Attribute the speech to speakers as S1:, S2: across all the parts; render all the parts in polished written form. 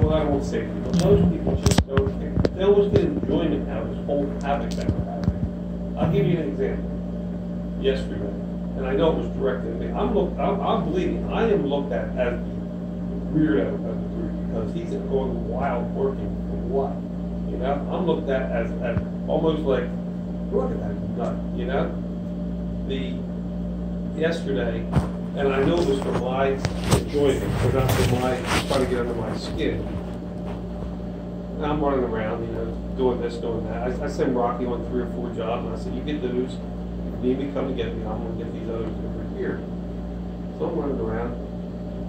S1: well, I won't say people, most people just don't, they always get enjoyment out of this whole havoc that we're having. I'll give you an example. Yesterday, and I know it was directed at me, I'm believing, I am looked at as the weirdo of the group because he's going wild working for what? You know, I'm looked at as almost like, look at that nut, you know? Yesterday, and I know it was for my enjoyment, but not for my, trying to get under my skin. And I'm running around, you know, doing this, doing that. I sent Rocky on 3 or 4 jobs, and I said, you get those, if you need me, come and get me, I'm going to get these others over here. So I'm running around,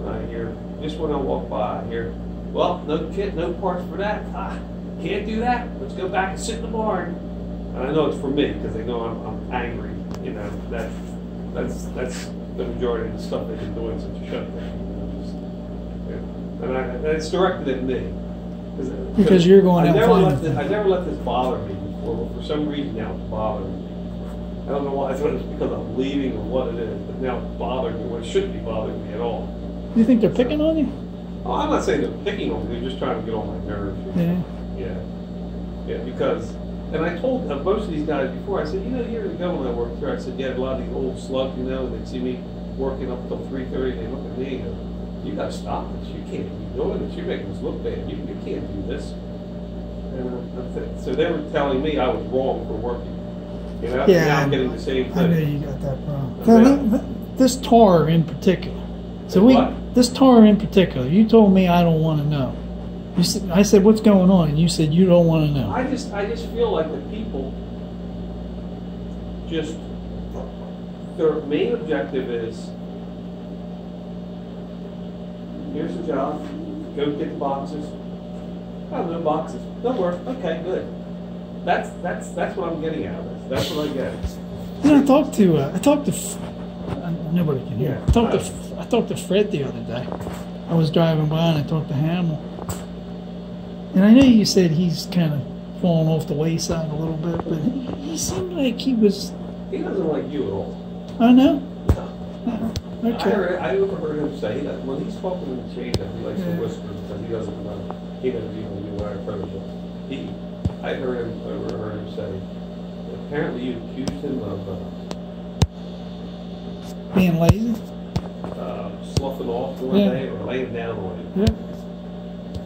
S1: and I hear, just when I walk by, I hear, well, no kit, no parts for that. Can't do that. Let's go back and sit in the barn. And I know it's for me, because they know I'm angry, you know, that's the majority of the stuff they've been doing since the shutdown. And it's directed at me.
S2: Because you're going out
S1: I never let this bother me before, but for some reason now it's bothering me. I don't know why, it's because I'm leaving or what it is, but now it's bothering me when it shouldn't be bothering me at all.
S2: You think they're picking on you?
S1: Oh, I'm not saying they're picking on me, they're just trying to get on my nerves. Yeah, because, and I told most of these guys before, I said, you know, years ago when I worked here, I said, yeah, a lot of these old slugs, you know, and they'd see me working up until 3:30, they look at me and go, you gotta stop this, you can't be doing this, you're making us look bad, you can't do this. And so they were telling me I was wrong for working. You know,
S2: yeah,
S1: now I'm getting the same thing.
S2: I know you got that problem. Now, this tar in particular. So this tar in particular, you told me I don't want to know. You said, I said, what's going on? And you said you don't want to know.
S1: I just feel like the people just, their main objective is, here's the job, go get the boxes. Oh, no boxes. Don't worry. Okay, good. That's what I'm getting out of this. That's what I get.
S2: And I talked to nobody can hear.
S1: Yeah.
S2: I talked to Fred the other day. I was driving by and I talked to Hamill. And I know you said he's kind of fallen off the wayside a little bit, but he seemed like he was.
S1: He doesn't like you at all.
S2: I know.
S1: No.
S2: Okay.
S1: I overheard him say that when he's talking in the change, he likes to whisper because he doesn't know. He doesn't even know where I approach him. I overheard him say, apparently you accused him of
S2: being lazy?
S1: Sloughing off one day or laying down on him.
S2: Yeah.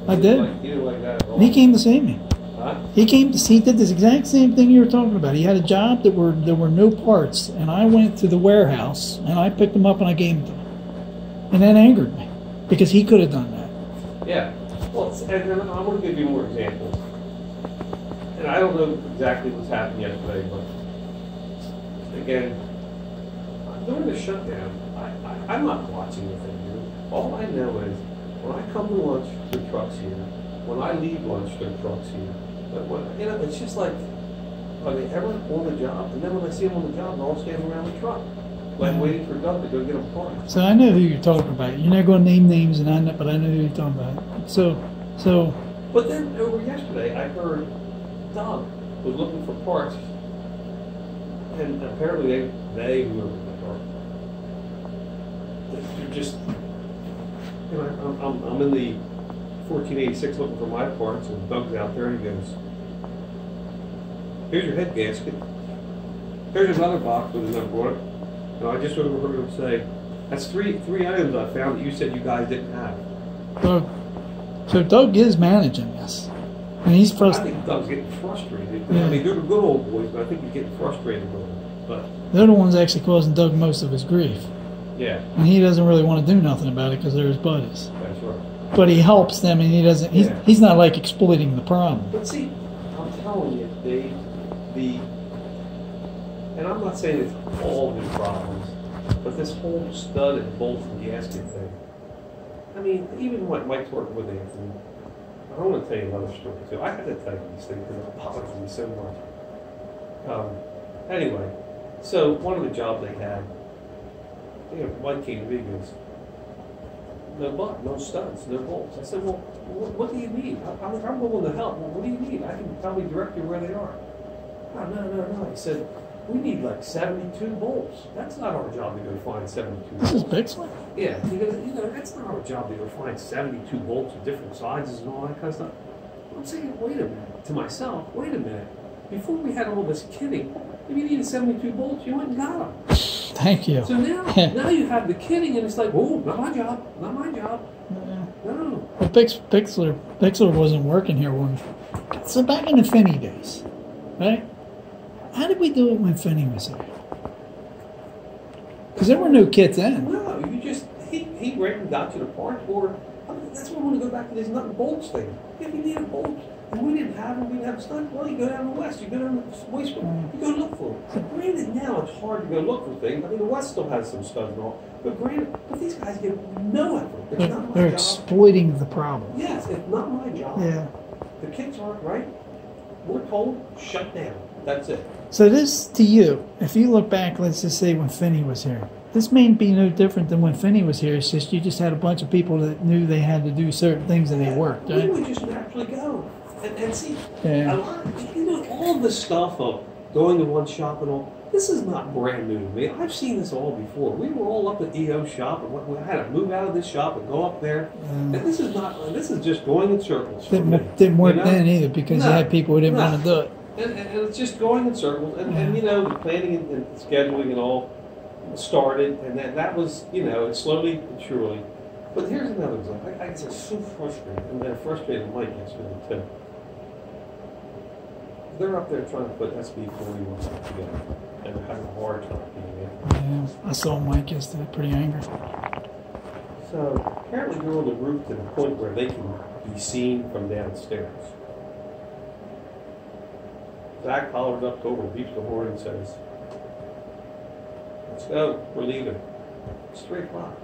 S2: I did.
S1: He didn't like that at all.
S2: And he came to see me.
S1: Huh?
S2: He did this exact same thing you were talking about. He had a job there were no parts, and I went to the warehouse and I picked them up and I gave them to him. And that angered me because he could have done that.
S1: Yeah. Well, and I want to give you more examples. And I don't know exactly what's happened yesterday, but again, during the shutdown, I'm not watching what they do. All I know is when I come to lunch, there are trucks here. When I leave lunch, there are trucks here. But when, you know, it's just like, are they ever on the job? And then when I see them on the job, they're all standing around the truck, like waiting for Doug to go get them parts.
S2: So I know who you're talking about. You're not going to name names, but I know who you're talking about. So.
S1: But then over yesterday, I heard Doug was looking for parts, and apparently they were looking for parts. They're just, you know, I'm in the 1486 looking for my parts, and Doug's out there, and he goes, "Here's your head gasket. Here's another box with a number on it." And I just overheard him say, "That's three items I found that you said you guys didn't have."
S2: So Doug is managing this, and he's frustrated.
S1: I think Doug's getting frustrated.
S2: Yeah.
S1: I mean, they're good old boys, but I think he's getting frustrated with them. But
S2: they're the ones actually causing Doug most of his grief.
S1: Yeah.
S2: And he doesn't really want to do nothing about it because they're his buddies.
S1: That's right.
S2: But he helps them, and he doesn't. He's not like exploiting the problem.
S1: But see, I'm telling you, and I'm not saying it's all new problems, but this whole stud and bolt and gasket thing. I mean, even what Mike's working with Anthony, I want to tell you another story too. I had to tell you these things because it bothers me so much. Anyway, so one of the jobs they had, you know, Mike came to me and goes, no studs, no bolts. I said, well, what do you need? I'm willing to help. Well, what do you need? I can probably direct you where they are. Oh, no. He said, we need like 72 bolts. That's not our job to go find 72
S2: This is
S1: bolts.
S2: Bixler?
S1: Yeah, because, that's not our job to go find 72 bolts of different sizes and all that kind of stuff. I'm saying, wait a minute, to myself, wait a minute. Before we had all this kitting, if you needed 72 bolts, you went and got them.
S2: Thank you.
S1: So now you have the kitting, and it's like, oh, not my job, not my job. No.
S2: Well, Bixler wasn't working here when. So back in the Finney days, right? How did we do it when Finney was here? Because there were no kits then.
S1: No, you just, he went and got you the parts, or, that's why I want to go back to this nut and bolts thing. If you need a bolt, and we didn't have them, we didn't have stuff, well, you go down the west, you go down the waste, you go look for them. So granted, now it's hard to go look for things. I mean, the west still has some stuff and all, but granted, but these guys give no effort. It's not my
S2: They're
S1: job.
S2: exploiting the problem.
S1: Yes, it's not my job.
S2: Yeah.
S1: The kids aren't right. We're told, shut down. That's it.
S2: So this, to you, if you look back, let's just say when Finney was here, this may be no different than when Finney was here. It's just you just had a bunch of people that knew they had to do certain things and they worked,
S1: We
S2: right?
S1: would just naturally go and see.
S2: Yeah.
S1: A lot of, all this stuff of going to one shop and all. This is not brand new to me. I've seen this all before. We were all up at EO shop, and we had to move out of this shop and go up there. And this is not. This is just going in circles. For me,
S2: Didn't work
S1: you know?
S2: then either because you had people who didn't want to do it.
S1: And it's just going in circles, and the planning and scheduling and all started, and that was, it's slowly and surely. But here's another example. I get so frustrated, and they're frustrated Mike yesterday too. They're up there trying to put SB 41 together, and they're having a hard time doing it.
S2: Yeah, I saw Mike yesterday, pretty angry.
S1: So apparently they're on the roof to the point where they can be seen from downstairs. Zach hollers up over, beeps the horn, and says, "Let's go, we're leaving." It's 3 o'clock.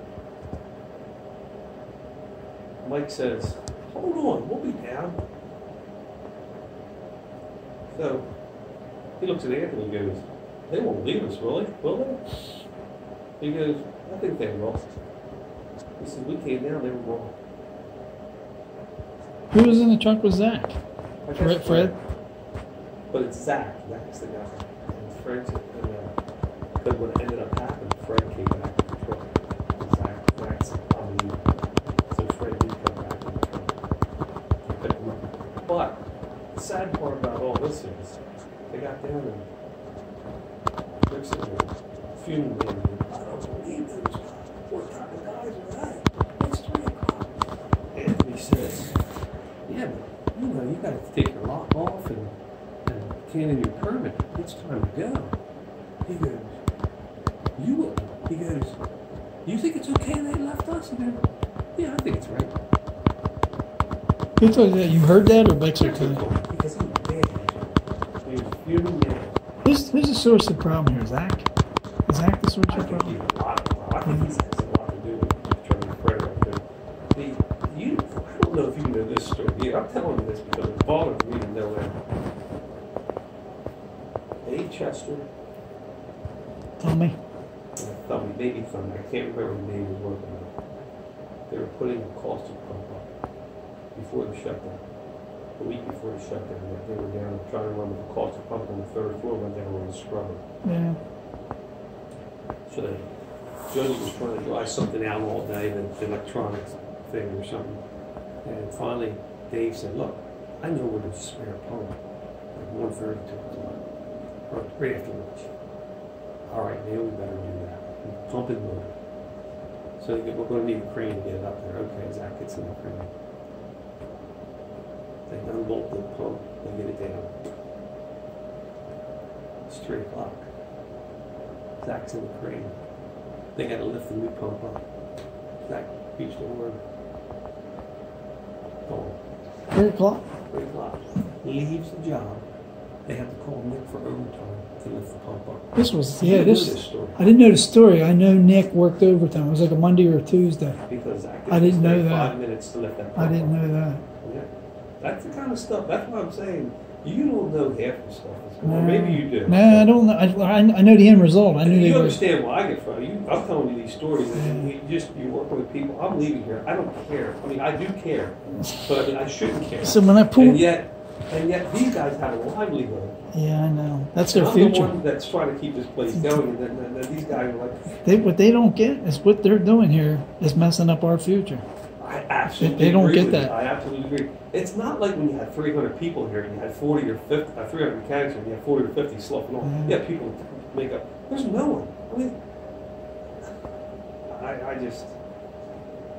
S1: Mike says, "Hold on, we'll be down." So he looks at Anthony and goes, "They won't leave us, will they? Will they?" He goes, "I think they will." He said, "We came down, they were wrong."
S2: Who was in the truck with Zach?
S1: I guess
S2: Fred?
S1: But it's Zach. Zach's the guy. And Fred's but what ended up happening, Fred came back in the truck. And Zach's so Fred did come back in the truck. He picked him up. But the sad part about all this is they got down and they're sitting there fuming. I don't believe those guys. What kind of guys are they? It's 3 o'clock. Anthony says, "Yeah, but you got to take your lock off and can in your permit. It's time to go." He goes, "You wouldn't." He goes, "You think it's okay they left us?" He goes, "Yeah, I think it's right."
S2: Who told you that? You heard that or Bixler told you?
S1: Because he was mad. He was fuming mad.
S2: Who's the source of the problem here? Zach? Is Zach the source
S1: I
S2: of the
S1: think he
S2: problem?
S1: has a lot of problem. I think he has a lot to do with Charlie Fred right there. I don't know if you know this story. Yeah, I'm telling you this because it's bothering me to know that. Dave Chester,
S2: Tell me.
S1: maybe Thummy, I can't remember the name he was working on. They were putting a caustic pump up before the shutdown. A week before the shutdown, they were down trying to run with the caustic pump on the 3rd floor when they were on the scrubber.
S2: Yeah.
S1: So Jody was trying to dry something out all day, the electronics thing or something. And finally, Dave said, "Look, I know where there's a spare pump, like 1:30 o'clock, or right after lunch. All right, Neil, we better do that. Pump and motor." So they go, "We're going to need a crane to get it up there." Okay, Zach gets in the crane. They unbolt the pump, they get it down. It's 3 o'clock. Zach's in the crane. They got to lift the new pump up. Zach reached the horn. Gone.
S2: 3 o'clock?
S1: 3 o'clock. Leaves the job. They have to call Nick for overtime to lift the pump up.
S2: This was,
S1: You
S2: yeah,
S1: know
S2: this.
S1: story.
S2: I didn't know the story. I know Nick worked overtime. It was like a Monday or a Tuesday.
S1: Because Zach
S2: I didn't know that.
S1: 5 minutes to lift that pump
S2: I didn't
S1: up.
S2: know that.
S1: Yeah. That's the kind of stuff. That's what I'm saying. You don't know half the stuff that's going on. Maybe you do.
S2: No, I don't know. I know the end result. I knew
S1: You
S2: they were.
S1: understand where I get from. I'm telling you these stories, and you're working with people. I'm leaving here. I don't care. I mean, I do care, but I mean, I shouldn't care.
S2: So when I pulled,
S1: And yet, And yet these guys have a livelihood.
S2: Yeah, I know. That's their
S1: I'm
S2: future.
S1: the one that's trying to keep this place going, and then these guys are like,
S2: What they don't get is what they're doing here is messing up our future.
S1: I absolutely
S2: They don't
S1: agree
S2: get
S1: with
S2: that.
S1: you. I absolutely agree. It's not like when you had 300 people here and you had 40 or 50, 300 mechanics and you had 40 or 50 sloughing off.
S2: Mhm.
S1: Yeah, people make up. There's no one. I mean,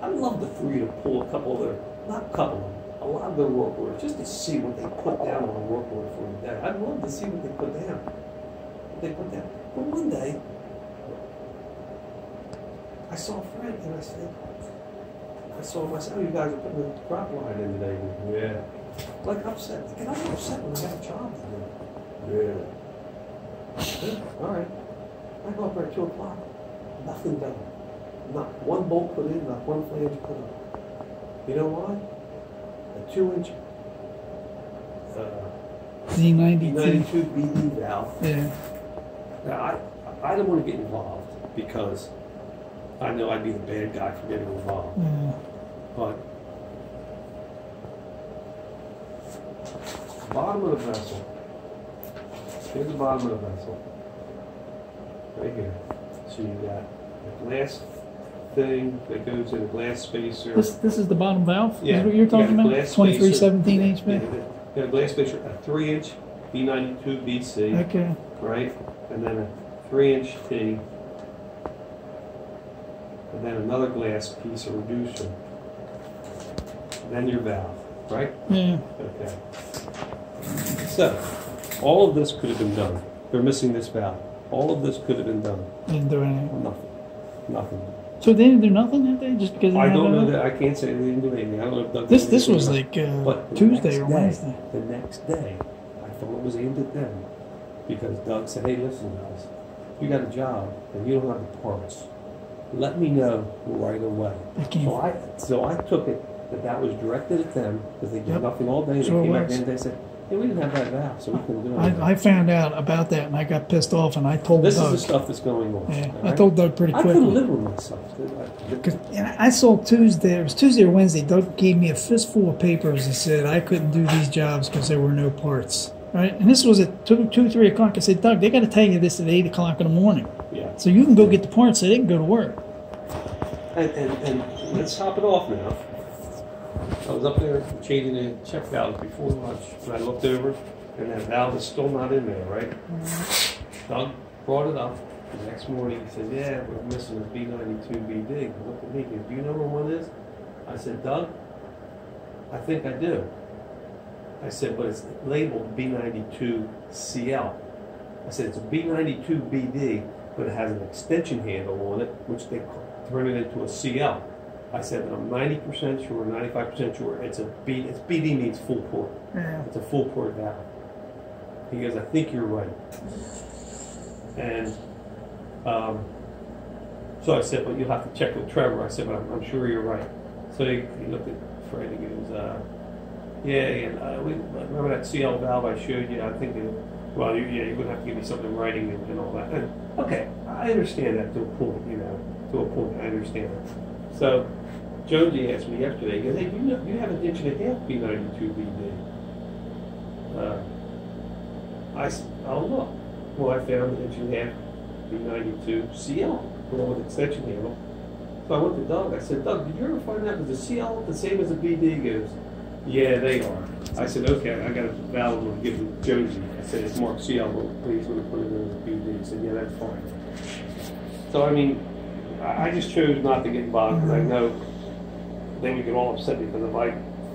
S1: I'd love the three to pull a couple of their, not a couple of them, a lot of their work orders, just to see what they put down on a work order for the day. I'd love to see what they put down. What they put down. But one day, I saw Frank and I said, oh, you guys are putting the crop line in today. Yeah. Like upset. Like, I'm upset when I have a job to do. Yeah. Yeah, all right. I go up there at 2 o'clock. Nothing done. Not one bolt put in, not one flange put on. You know why? A 2-inch
S2: Z92.
S1: 92 BD valve.
S2: Yeah.
S1: Now, I don't want to get involved because I know I'd be the bad guy for getting involved.
S2: Yeah.
S1: But bottom of the vessel. Here's the bottom of the vessel. Right here. So you got the glass thing that goes in a glass spacer.
S2: This is the bottom valve?
S1: Yeah.
S2: Is what you're talking
S1: You got a
S2: about?
S1: glass
S2: 2317
S1: spacer.
S2: HP?
S1: Yeah, you got a glass spacer, a 3-inch B92 BC.
S2: Okay.
S1: Right? And then a 3-inch T. And then another glass piece, a reducer. And then your valve, right?
S2: Yeah.
S1: Okay. So, all of this could have been done. They're missing this valve. All of this could have been done.
S2: Didn't do anything.
S1: Nothing. Nothing.
S2: So they didn't do nothing that day just because they
S1: I
S2: didn't
S1: don't
S2: have
S1: know
S2: it?
S1: that. I can't say they didn't do anything. I don't know if Doug
S2: This
S1: did
S2: this was
S1: anything.
S2: like
S1: But the
S2: Tuesday
S1: next
S2: or
S1: day-
S2: Wednesday.
S1: The next day, I thought it was aimed at them because Doug said, "Hey, listen, guys, you got a job and you don't have the parts. Let me know right away."
S2: They came.
S1: So I took it that was directed at them because they did
S2: Yep.
S1: nothing all day. They
S2: So it
S1: came back
S2: was.
S1: in and they said, "Hey, we didn't have that valve, so we couldn't do anything."
S2: I found out about that and I got pissed off and I told
S1: This
S2: Doug.
S1: is the stuff that's going on.
S2: Yeah,
S1: all
S2: I
S1: right?
S2: told Doug pretty
S1: I couldn't
S2: quickly.
S1: live with myself.
S2: And I saw Tuesday, it was Tuesday or Wednesday, Doug gave me a fistful of papers and said I couldn't do these jobs because there were no parts. Right? And this was at 2, 3 o'clock. I said, Doug, they got to tell you this at 8 o'clock in the morning.
S1: Yeah.
S2: So you can go get the parts so they can go to work.
S1: And let's top it off now. I was up there changing the check valve before lunch, and I looked over, and that valve is still not in there, right? Doug brought it up the next morning. He said, "Yeah, we're missing a B92 BD." He looked at me. He goes, "Do you know where one is?" I said, "Doug, I think I do." I said, "But it's labeled B92 CL." I said, "It's a B92 BD, but it has an extension handle on it, which they turn it into a CL." I said, "I'm 90% sure, 95% sure it's a B. It's BD means full port.
S2: Yeah.
S1: It's a full port valve." He goes, "I think you're right." And so I said, "But you'll have to check with Trevor." I said, "But I'm sure you're right." So he looked at Fred and he goes, "Yeah, and we remember that CL valve I showed you. I think well, you're going to have to give me something in writing and all that." And, okay, I understand that to a point, to a point. I understand that. So Jonesy asked me yesterday, he goes, "Hey, you have an 1.5 inch B92 BD?" I said, "Oh, look." Well, I found an 1.5 inch B92 CL, along with extension handle. So I went to Doug. I said, "Doug, did you ever find out was the CL the same as a BD?" He goes, "Yeah, they are." I said, "Okay, I got a valve to give to Jonesy." I said, "It's marked CL, but please when you put it in as a BD." He said, "Yeah, that's fine." So, I mean, I just chose not to get involved because I know then we get all upset because if I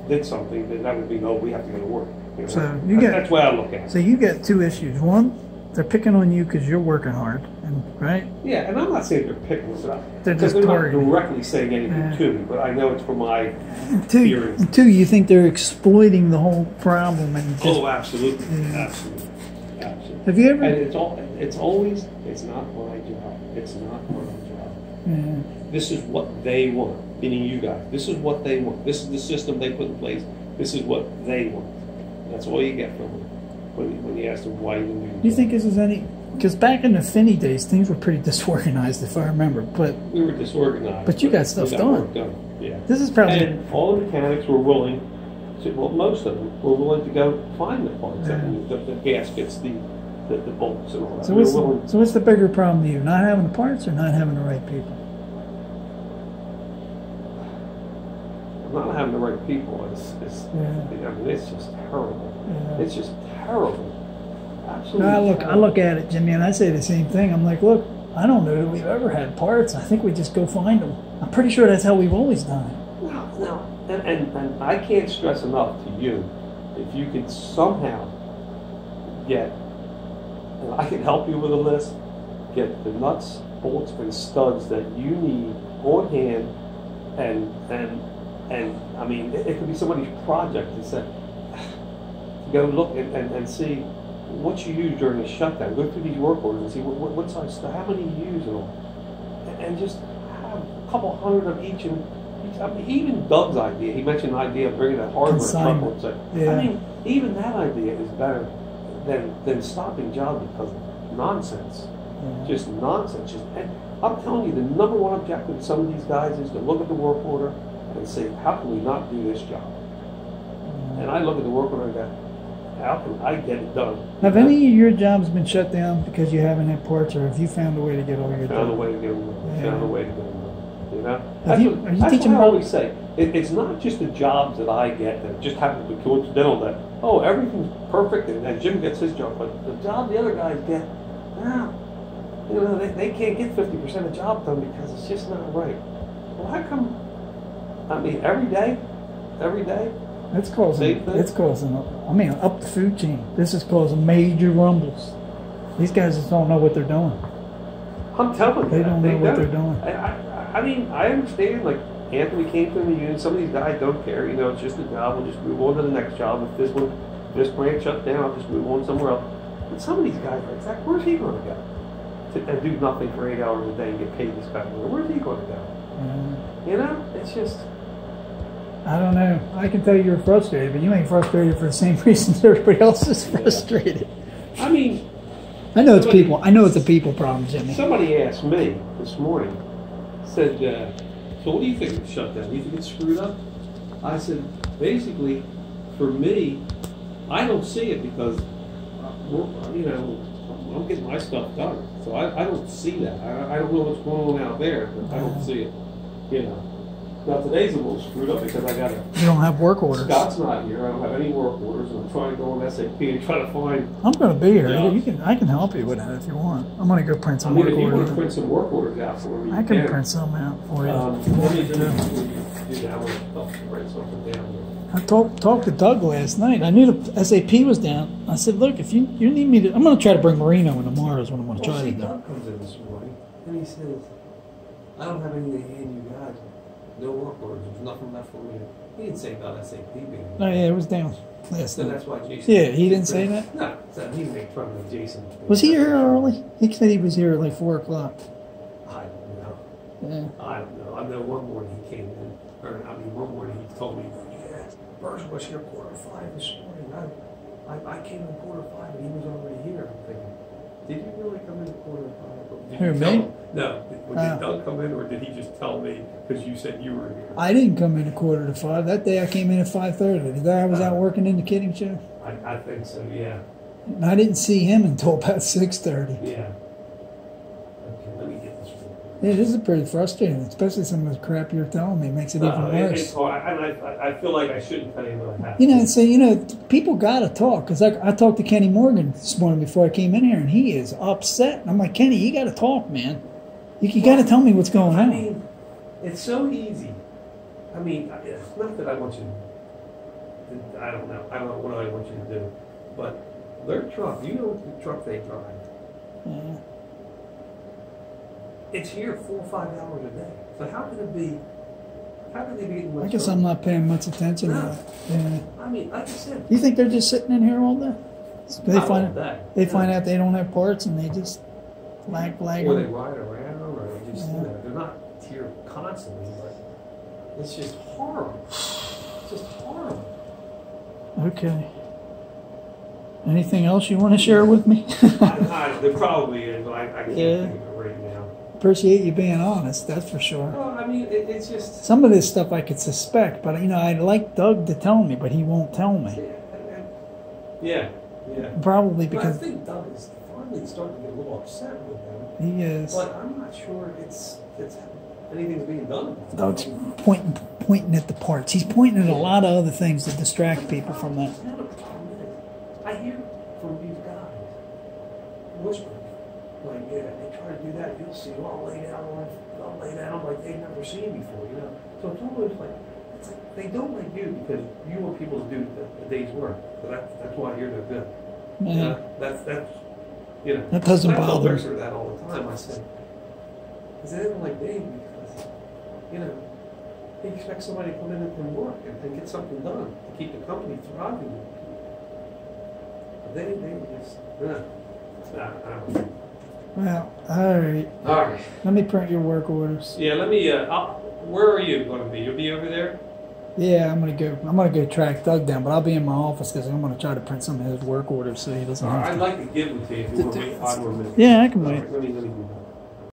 S1: did something, then that would be, "Oh, we have to go to work." You know?
S2: So you got-
S1: that's the way I look at it.
S2: So you got two issues. One, they're picking on you because you're working hard, and right?
S1: Yeah, and I'm not saying they're picking it up.
S2: They're just
S1: They're not
S2: targeting.
S1: directly saying anything
S2: Yeah.
S1: to me, but I know it's for my
S2: And two,
S1: Theories.
S2: and two, you think they're exploiting the whole problem and just.
S1: Oh, absolutely,
S2: Yeah.
S1: absolutely, absolutely.
S2: Have you ever?
S1: And it's always, it's not my job. It's not my job.
S2: Yeah.
S1: This is what they want, meaning you guys. This is what they want. This is the system they put in place. This is what they want. That's all you get from them when you ask them why you didn't do
S2: Do you think this is any? Because back in the Finney days, things were pretty disorganized, if I remember. But
S1: we were disorganized.
S2: But you got stuff
S1: we
S2: done.
S1: work done. Yeah.
S2: this is probably.
S1: And all the mechanics were willing well, most of them were willing to go find the parts, the gaskets, the bolts, and all that.
S2: So what's the bigger problem to you? Not having the parts or not having the right people?
S1: Not having the right people I mean, it's just terrible.
S2: Yeah.
S1: It's just terrible. Absolutely.
S2: No,
S1: terrible.
S2: I look at it, Jimmy, and I say the same thing. I'm like, look, I don't know that we've ever had parts. I think we just go find them. I'm pretty sure that's how we've always done it.
S1: No. And I can't stress enough to you, if you could somehow get, and I can help you with a list, get the nuts, bolts, and studs that you need on hand, and I mean, it could be somebody's project to say, go look and see what you use during the shutdown. Go through these work orders and see what size stuff, how many you use and all, and just have a couple hundred of each. And I mean, even Doug's idea, he mentioned the idea of bringing a hardware truck on site.
S2: Yeah.
S1: I mean, even that idea is better than stopping jobs because of nonsense.
S2: Yeah.
S1: Just nonsense. And I'm telling you, the number one objective of some of these guys is to look at the work order and say, how can we not do this job? And I look at the work order and go, how can I get it done?
S2: Have any of your jobs been shut down because you haven't had parts, or have you found a way to get all your
S1: Found a
S2: done?
S1: way to get them done.
S2: Yeah.
S1: Found a way to get them done. You know?
S2: Are you
S1: That's
S2: teaching
S1: what I
S2: about-
S1: always say. It's not just the jobs that I get that just happen to be coincidental that, oh, everything's perfect and Jim gets his job. But the job the other guys get, you know, they can't get 50% of the job done because it's just not right. Well, how come? I mean, every day,
S2: It's causing,
S1: Same thing.
S2: up the food chain. This is causing major rumbles. These guys just don't know what they're doing.
S1: I'm telling you,
S2: They don't know what they're doing.
S1: I mean, I understand, like, Anthony came from the union, some of these guys don't care, you know, it's just a job, we'll just move on to the next job. If this branch shut down, I'll just move on somewhere else. But some of these guys, like, Zach, where's he going to go? And do nothing for 8 hours a day and get paid this kind of money. Where's he going to go? You know, it's just...
S2: I don't know. I can tell you're frustrated, but you ain't frustrated for the same reasons everybody else is frustrated.
S1: I mean...
S2: I know it's people. I know it's a people problem, Jimmy.
S1: Somebody asked me this morning, said, so what do you think of the shutdown? Do you think it's screwed up? I said, basically, for me, I don't see it because, you know, I'm getting my stuff done. So I don't see that. I don't know what's going on out there, but I don't see it. You know. Now today's a little screwed up because I got
S2: You don't have work orders.
S1: Scott's not here. I don't have any work orders, and I'm trying to go on SAP and try to find.
S2: I'm going to be here.
S1: Yeah.
S2: I can help you with that if you want. I'm going to go print
S1: I
S2: some
S1: mean,
S2: work
S1: if you want
S2: orders.
S1: to print some work orders out for me,
S2: I can print some out for you.
S1: Let me do that. I want to write something down here.
S2: I talked to Doug last night. I knew the SAP was down. I said, look, if you need me to, I'm going to try to bring Marino in tomorrow is what I'm going to try to do.
S1: Doug comes in this morning and he says, I don't have anything to hand you guys. No work orders. There's nothing left for me. He didn't say about SAP being.
S2: Oh, yeah, it was down last
S1: So
S2: night.
S1: that's why Jason.
S2: Yeah, he didn't say that?
S1: No, so he made fun of Jason.
S2: Was he here early? He said he was here at like 4 o'clock.
S1: I don't know.
S2: Yeah.
S1: I don't know. I know one morning he came in, one morning he told me, yeah, Burns was here 4:45 this morning. I came in 4:05 and he was already here. I'm thinking, did you really come in at 4:05? Did
S2: Who,
S1: you
S2: me?
S1: tell him? No. Did Doug come in or did he just tell me because you said you were here?
S2: I didn't come in at 4:45. That day I came in at 5:30. The day I was out working in the kidding show.
S1: I think so, yeah.
S2: And I didn't see him until about 6:30.
S1: Yeah. Okay, let me get this one.
S2: Yeah, this is pretty frustrating, especially some of the crap you're telling me. It makes it even worse.
S1: It's hard. I feel like I shouldn't tell you what I have.
S2: You know, and so, people got to talk. Because I talked to Kenny Morgan this morning before I came in here, and he is upset. And I'm like, Kenny, you got to talk, man. You got to tell me what's going on.
S1: I mean, it's so easy. I mean, not that I want you to, I don't know what I want you to do. But their truck, you know what the truck they drive.
S2: Yeah.
S1: It's here 4 or 5 hours a day. So how could they be getting much
S2: I guess
S1: trouble?
S2: I'm not paying much attention to
S1: No.
S2: that. Yeah.
S1: I mean, like I said,
S2: You think they're just sitting in here all day? They
S1: not all
S2: find
S1: day.
S2: they find out they don't have parts and they just flag.
S1: Or they ride around, or they just, they're not here constantly, but it's just horrible. It's just horrible.
S2: Okay. Anything else you want to share with me?
S1: There probably is, but I can't
S2: Yeah.
S1: think of it right now.
S2: appreciate you being honest. That's for sure.
S1: Well, I mean, it's just.
S2: Some of this stuff I could suspect, but I'd like Doug to tell me, but he won't tell me.
S1: Yeah.
S2: Probably
S1: But I
S2: because
S1: think Doug is finally starting to get a little upset with them.
S2: he is.
S1: But I'm not sure it's anything's being done.
S2: Doug's pointing at the parts. He's pointing at a lot of other things that distract people from that.
S1: You know, the problem is, I hear from these guys whispering, like, yeah, they try to do that, you'll see, I'll lay down like they've never seen before, you know. So it's always like, they don't like you because you want people to do the day's work. So that's why you're no good.
S2: Yeah.
S1: That's
S2: That doesn't
S1: I tell
S2: bother.
S1: Mercer that all the time. I said, is it anything like Dave? Because, he expects somebody to come in and work and get something done to keep the company thriving. They just, I don't know.
S2: Well, all right.
S1: All right.
S2: Let me print your work orders.
S1: Yeah, let me, where are you going to be? You'll be over there?
S2: Yeah, I'm gonna go track Doug down, but I'll be in my office because I'm gonna try to print some of his work orders so he doesn't
S1: All right,
S2: have
S1: I'd
S2: to.
S1: like to give them to you if you want to wait 5 more minutes.
S2: Yeah, I can
S1: All
S2: wait.
S1: right, let me do that.